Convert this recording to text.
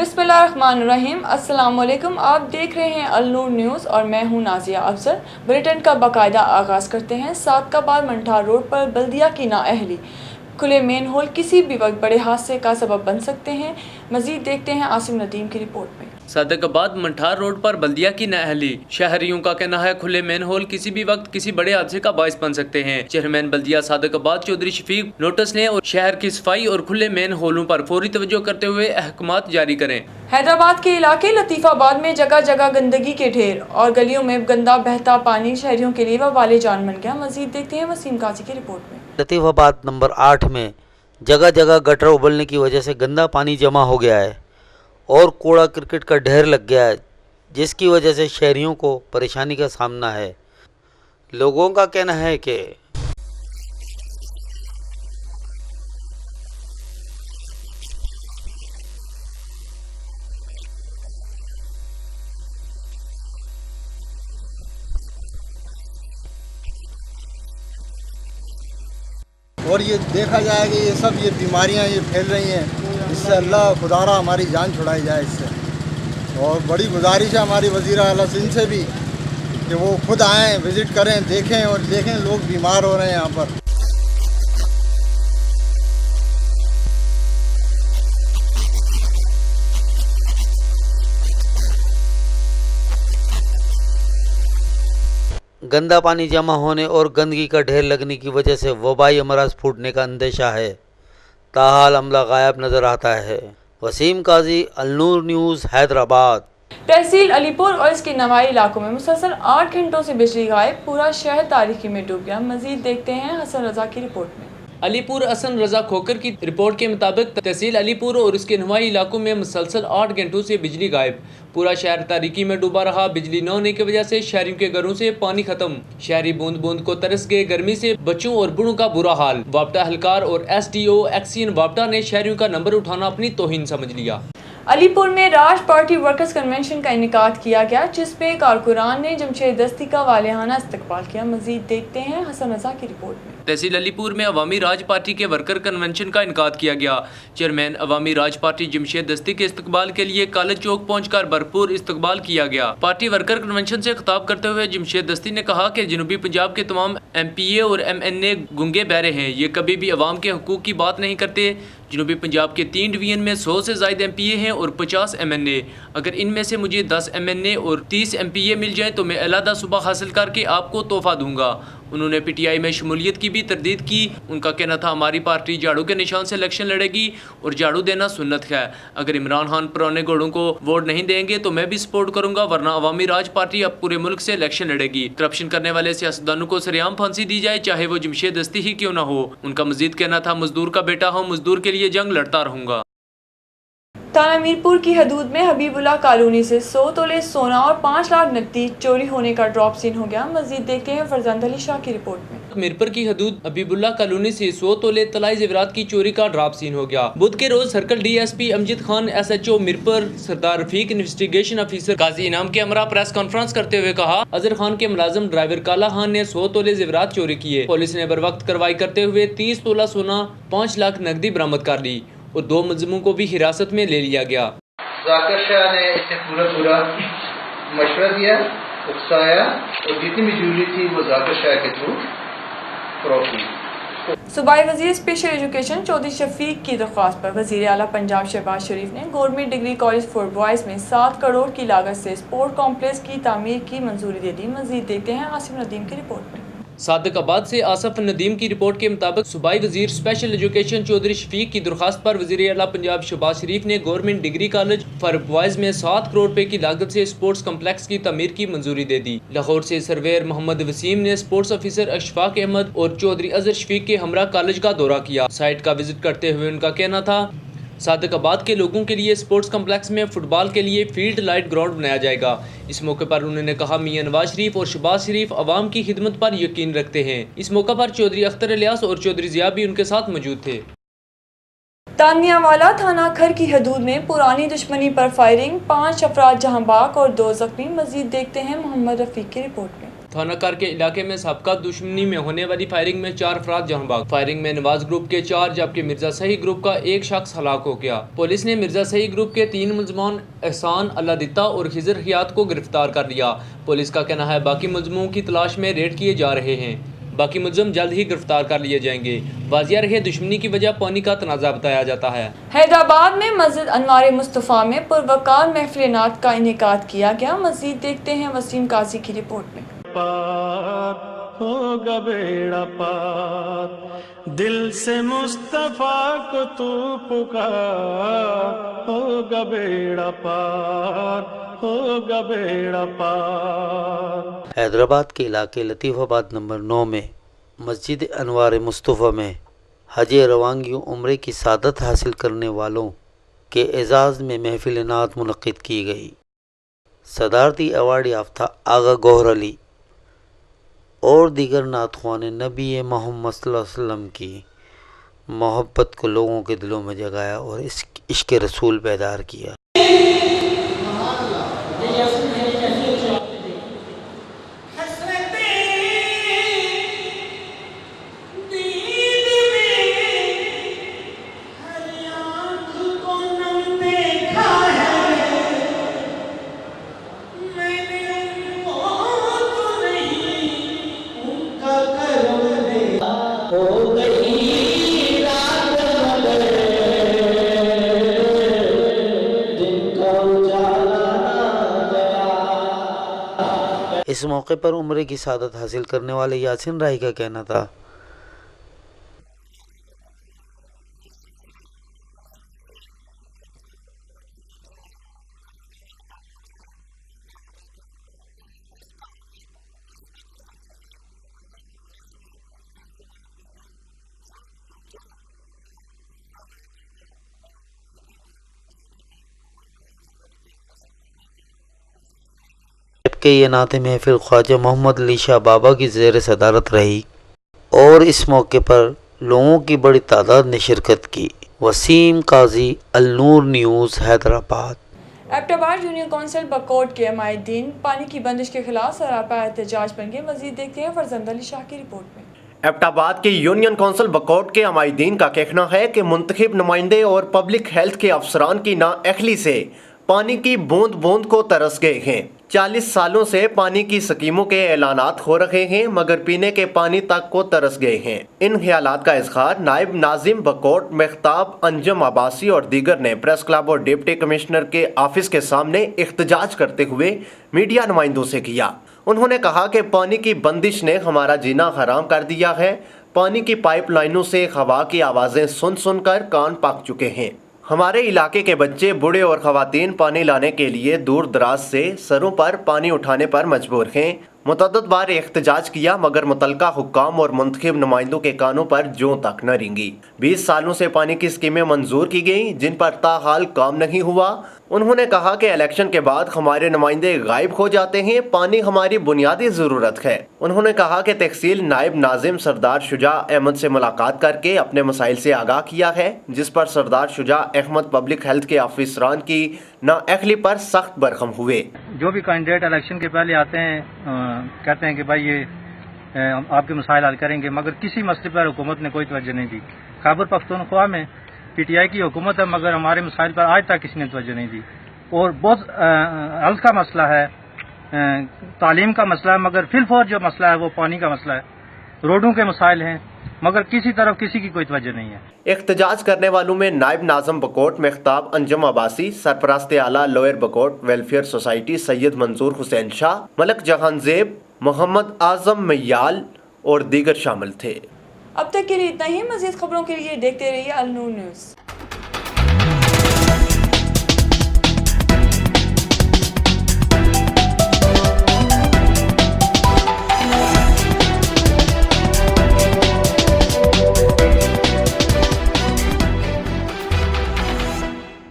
बिस्मिल्लाहिर्रहमानिर्रहीम। अस्सलाम वालेकुम। आप देख रहे हैं अल-नूर न्यूज़ और मैं हूं नाजिया अफजल। बुलेटिन का बाकायदा आगाज़ करते हैं। सादकाबाद मंठार रोड पर बल्दिया की नाअहली, खुले मेन होल किसी भी वक्त बड़े हादसे का सबब बन सकते हैं। मज़ीद देखते हैं आसिम नदीम की रिपोर्ट में। सादकाबाद मंठार रोड पर बल्दिया की नाअहली, शहरियों का कहना है खुले मेन होल किसी भी वक्त किसी बड़े हादसे का बाइस बन सकते हैं। चेयरमैन बल्दिया सादकाबाद चौधरी शफीक नोटिस लें और शहर की सफाई और खुले मेन होलों पर फौरी तवज्जो करते हुए अहकामात जारी करें। हैदराबाद के इलाके लतीफ़ाबाद में जगह जगह गंदगी के ढेर और गलियों में गंदा बहता पानी शहरियों के लिए वबाले जान बन गया। मज़ीद देखते हैं वसीम काजी की रिपोर्ट में। लतीफ़ाबाद नंबर 8 में जगह जगह गटर उबलने की वजह से गंदा पानी जमा हो गया है और कूड़ा क्रिकेट का ढेर लग गया है, जिसकी वजह से शहरियों को परेशानी का सामना है। लोगों का कहना है कि और ये देखा जाए कि ये बीमारियां ये फैल रही हैं, इससे अल्लाह खुदारा हमारी जान छुड़ाई जाए इससे। और बड़ी गुजारिश है हमारी वज़ीर आला सिंध से भी कि वो खुद आएँ, विज़िट करें, देखें और देखें लोग बीमार हो रहे हैं यहाँ पर। गंदा पानी जमा होने और गंदगी का ढेर लगने की वजह से वबाई अमराज फूटने का अंदेशा है। ताहाल अमला गायब नज़र आता है। वसीम काजी, अल-नूर न्यूज़, हैदराबाद। तहसील अलीपुर और इसके नवाई इलाकों में मुसलसल 8 घंटों से बिजली गायब, पूरा शहर तारीकी में डूब गया। मज़ीद देखते हैं हसन रजा की रिपोर्ट में। अलीपुर हसन रजा खोकर की रिपोर्ट के मुताबिक तहसील अलीपुर और उसके नवाई इलाकों में मुसलसल 8 घंटों से बिजली गायब, पूरा शहर तारीकी में डूबा रहा। बिजली न होने की वजह से शहरियों के घरों से पानी खत्म, शहरी बूंद बूंद को तरस गए। गर्मी से बच्चों और बूढ़ों का बुरा हाल। वापटा हलकार और SDO एक्सियन वापटा ने शहरियों का नंबर उठाना अपनी तौहीन समझ लिया। अलीपुर में राज पार्टी वर्कर्स कन्वेंशन का इनेकाद किया गया, जिसपे कारकुनान ने जमशेद दस्ती का वालिहाना इस्तकबाल किया। मजीद देखते हैं हसन रजा की रिपोर्ट में। तहसील अलीपुर में अवामी राज पार्टी के वर्कर कन्वेंशन का इनेकाद किया गया। चेयरमैन अवामी राज पार्टी जमशेद दस्ती के इस्तकबाल के लिए कॉलेज चौक पहुंचकर भरपूर इस्तकबाल किया गया। पार्टी वर्कर कन्वेंशन से खिताब करते हुए जमशेद दस्ती ने कहा कि जनूबी पंजाब के तमाम MPA और MNA गूंगे बहरे हैं, ये कभी भी अवाम के हकूक की बात नहीं करते। जनूबी पंजाब के 3 डिवीजन में 100 से ज़ायद MPA हैं और 50 MNA। अगर इनमें से मुझे 10 MNA और 30 MPA मिल जाए तो मैं अलहदा सूबा हासिल करके आपको तोहफा दूंगा। उन्होंने PTI में शमूलियत की भी तरदीद की। उनका कहना था हमारी पार्टी झाड़ू के निशान से इलेक्शन लड़ेगी और झाड़ू देना सुन्नत है। अगर इमरान खान पुराने घोड़ों को वोट नहीं देंगे तो मैं भी सपोर्ट करूंगा, वरना अवामी राज पार्टी अब पूरे मुल्क से इलेक्शन लड़ेगी। करप्शन करने वाले सियासतदानों को सरेआम फांसी दी जाए, चाहे वो जमशेद दस्ती ही क्यों ना हो। उनका मजीद कहना था मजदूर का बेटा हूँ, मजदूर के लिए जंग लड़ता रहूंगा। थाना मीरपुर की हदूद में हबीबुल्ला कॉलोनी से 100 तोले सोना और 5 लाख नकदी चोरी होने का ड्रॉप सीन हो गया। मजीद देखते हैं फरजंद अली शाह की रिपोर्ट में। मीरपुर की हदूद हबीबुल्ला कॉलोनी से 100 तोले तलाई जेवरात की चोरी का ड्रॉप सीन हो गया। बुध के रोज circle DSP Amjad Khan, SHO Mirpur Sardar Rafiq, investigation officer Qazi Inam के हमरा प्रेस कॉन्फ्रेंस करते हुए कहा, अजहर खान के मुलाजिम ड्राइवर काला खान ने 100 तोले जेवरात चोरी किए। पुलिस ने बर वक्त कार्रवाई करते हुए 30 तोला सोना, 5 लाख नकदी बरामद कर ली और 2 मुलजिमों को भी हिरासत में ले लिया गया। जाकिर शाह ने इसे पूरा मशवरा दिया, उकसाया और जितनी भी ज्वेलरी थी वो जाकिर शाह के थ्रू फ़रोख्त की। सूबाई वजीर स्पेशल एजुकेशन चौधरी शफीक की दरख्वास्त पर वजीर आला पंजाब शहबाज शरीफ ने government degree college for boys में 7 करोड़ की लागत से स्पोर्ट कॉम्प्लेक्स की तामीर की मंजूरी दे दी। मजीद देखते हैं आसिम नदीम की रिपोर्ट में। सादकाबाद से आसफ नदीम की रिपोर्ट के मुताबिक सूबाई वजीर स्पेशल एजुकेशन चौधरी शफीक की दरख्वास्त पर वजीर आला पंजाब शहबाज शरीफ ने government degree college for boys में 7 करोड़ रुपए की लागत से स्पोर्ट्स कम्प्लेक्स की तमीर की मंजूरी दे दी। लाहौर से सर्वेयर मोहम्मद वसीम ने स्पोर्ट्स ऑफिसर अशफाक अहमद और चौधरी अजहर शफीक के हमरा कॉलेज का दौरा किया। साइट का विजिट करते हुए उनका कहना था सादकाबाद के लोगों के लिए स्पोर्ट्स कम्प्लेक्स में फुटबॉल के लिए फील्ड लाइट ग्राउंड बनाया जाएगा। इस मौके पर उन्होंने कहा मियां नवाज शरीफ और शहबाज शरीफ अवाम की खिदमत पर यकीन रखते हैं। इस मौके पर चौधरी अख्तर इलियास और चौधरी जिया भी उनके साथ मौजूद थे। तानियावाला थाना खर की हदूद में पुरानी दुश्मनी पर फायरिंग, 5 अफराद जहां बाक और 2 जख्मी। मजीद देखते हैं मोहम्मद रफीक की रिपोर्ट में। थाना कार के इलाके में सबका दुश्मनी में होने वाली फायरिंग में 4 अफराद जहां भाग। फायरिंग में नवाज ग्रुप के 4 जबकि मिर्जा सही ग्रुप का 1 शख्स हलाक हो गया। पुलिस ने मिर्जा सही ग्रुप के 3 मुलजमान एहसान, अल्लादिता और खिजर हयात को गिरफ्तार कर लिया। पुलिस का कहना है बाकी मुलजमों की तलाश में रेड किए जा रहे हैं। बाकी मुलजम जल्द ही गिरफ्तार कर लिए जाएंगे। वाजिया रहे दुश्मनी की वजह पानी का तनाज़ा बताया जाता है। हैदराबाद में मस्जिद अनवार मुस्तफ़ा में पुरवकार महफिल नात का इनेकाद किया गया। मज़ीद देखते हैं वसीम काजी की रिपोर्ट में। होगा बेड़ा पार, दिल से मुस्तफा को तू पुकार, होगा बेड़ा पार, होगा बेड़ा पार। हैदराबाद के इलाके लतीफ़ाबाद नंबर 9 में मस्जिद अनवार मुस्तफ़ा में हज रवांगियों उम्रे की सादत हासिल करने वालों के एजाज़ में महफिल नात मुनक़्क़िद की गई। सदारती अवार्ड याफ्ता आगा गौहर अली और दीगर नातख़्वान ने नबी मोहम्मद सल्लल्लाहु अलैहि वसल्लम की मोहब्बत को लोगों के दिलों में जगाया और इश्क़ रसूल बेदार किया। इस मौके पर उम्रे की सादत हासिल करने वाले यासिन राही का कहना था, जबकि ये नाते महफिल ख्वाजा मोहम्मद अली शाह बाबा की ज़ेर सदारत रही और इस मौके पर लोगों की बड़ी तादाद ने शिरकत की। Waseem Qazi, Al Noor news, Hyderabad. Abbottabad union council Bakot के अमायदीन पानी की बंदिश के खिलाफ सरापा एहतजाज बन गए। मज़ीद देखते हैं फरजंद अली शाह की रिपोर्ट में। एबटाबाद के यूनियन कौंसिल बकोट के अमायदीन का कहना है कि मुंतखब नुमाइंदे और पब्लिक हेल्थ के अफसरान की नाअहली से पानी की बूंद बूंद को तरस गए हैं। 40 सालों से पानी की स्कीमों के ऐलानात हो रहे हैं मगर पीने के पानी तक को तरस गए हैं। इन ख्यालात का इज़हार नायब नाजिम बकोट मेहताब अंजम अब्बासी और दीगर ने प्रेस क्लब और डिप्टी कमिश्नर के ऑफिस के सामने इख्तिजाज करते हुए मीडिया नुमाइंदों से किया। उन्होंने कहा कि पानी की बंदिश ने हमारा जीना हराम कर दिया है। पानी की पाइप लाइनों से हवा की आवाज़ें सुन सुनकर कान पक चुके हैं। हमारे इलाके के बच्चे, बूढ़े और ख़वातीन पानी लाने के लिए दूर दराज से सरों पर पानी उठाने पर मजबूर हैं। मुतअद्दिद बार एहतजाज किया मगर मुतलका हुक्काम और मुंतखब नुमाइंदों के कानों पर जों तक न रेंगी। 20 सालों से पानी की स्कीमें मंजूर की गईं जिन पर ताहाल काम नहीं हुआ। उन्होंने कहा कि इलेक्शन के बाद हमारे नुमाइंदे गायब हो जाते हैं। पानी हमारी बुनियादी ज़रूरत है। उन्होंने कहा कि तहसील नायब नाजिम सरदार शुजा अहमद से मुलाकात करके अपने मसाइल से आगाह किया है, जिस पर सरदार शुजा अहमद पब्लिक हेल्थ के ऑफिसरान की नाअहली पर सख्त बरखम हुए। जो भी कैंडिडेट इलेक्शन के पहले आते हैं कहते हैं कि भाई ये आपके मसाइल हल करेंगे, मगर किसी मसले पर हुकूमत ने कोई तवज्जो नहीं दी। खैबर पख्तूनख्वा में PTI की हुकूमत है मगर हमारे मसाइल पर आज तक किसी ने तवज्जो नहीं दी। और बहुत हेल्थ का मसला है, तालीम का मसला है, मगर फिलफौर जो मसला है वो पानी का मसला है। रोडों के मसाइल हैं मगर किसी तरफ किसी की कोई तवज्जो नहीं है। एहतजाज करने वालों में नायब नाज़िम बकोट मेहताब अंजम अब्बासी, सरपरस्त आला lower Bakot welfare society Syed Mansoor Hussain Shah, Malak Jahan Zeb, Mohammad Azam मैयाल और दीगर शामिल थे। अब तक के लिए इतना ही। मज़ीद खबरों के लिए देखते रहिए अल-नूर न्यूज़।